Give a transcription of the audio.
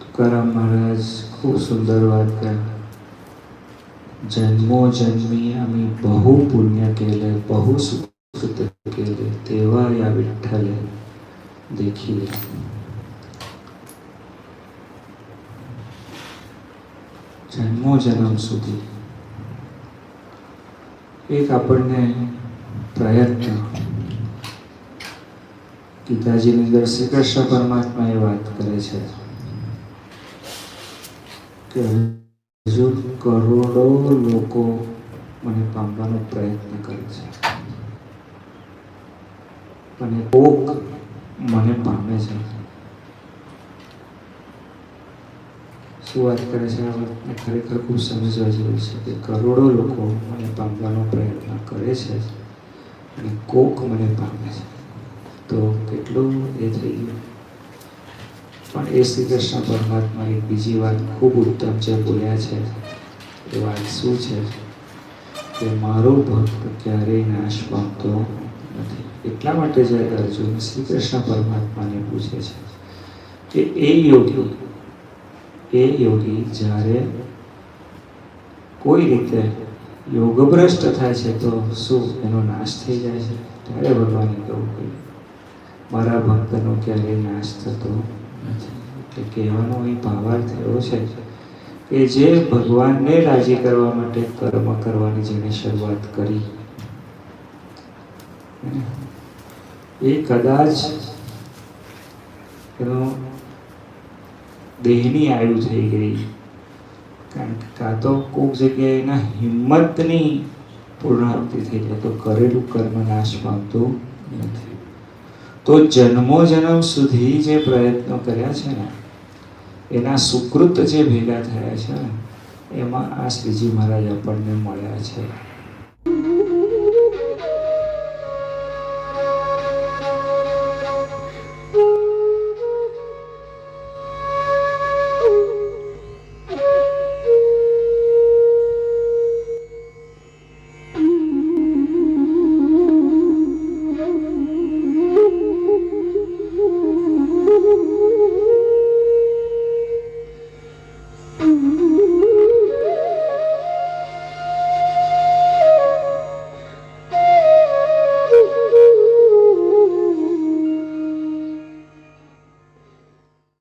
तुकाराम महाराज खूब सुंदर बात कही। जन्मो जन्मी आम्ही बहु पुण्य केले, बहु सुकृत केले, तेव्हा या विठ्ठले देखीले। जन्मो जन्म सुधी एक આપણને પ્રયત્ન ગીતાજીની અંદર શ્રી કૃષ્ણ પરમાત્મા એ વાત કરે છે કે હજુ કરોડો લોકો મને પામવાનો પ્રયત્ન કરે છે, અને કોક મને પામે છે। શું વાત કરે છે આ વાતને ખરેખર ખૂબ સમજવા જેવી છે કે કરોડો લોકો મને પામવાનો પ્રયત્ન કરે છે અને કોક મને પામે છે, તો કેટલું એ થઈ ગયું। પણ એ શ્રી કૃષ્ણ પરમાત્મા એક બીજી વાત ખૂબ ઉત્તમ જે બોલ્યા છે એ વાત શું છે કે મારો ભક્ત ક્યારેય નાશ પામતો નથી। એટલા માટે જ્યારે અર્જુન શ્રી કૃષ્ણ પરમાત્માને પૂછે છે કે એ યોગી જ્યારે કોઈ રીતે યોગભ્રષ્ટ થાય છે તો શું એનો નાશ થઈ જાય છે? ત્યારે ભગવાને કહ્યું કે મારા ભક્તનો ક્યારેય નાશ થતો નથી। એટલે કહેવાનો અહીં ભાવાર્થ એવો છે કે જે ભગવાનને રાજી કરવા માટે કર્મ કરવાની જેણે શરૂઆત કરી એ કદાચ એનો દેહની આયુ થઈ ગઈ, કારણ કે કાં તો કોઈક જગ્યાએ એના હિંમતની પૂર્ણાહુતિ થઈ જાય તો કરેલું કર્મ નાશ પામતું નથી। તો જન્મો જન્મ સુધી જે પ્રયત્નો કર્યા છે ને એના સુકૃત જે ભેગા થયા છે ને એમાં આ શ્રીજી મહારાજ આપણને મળ્યા છે।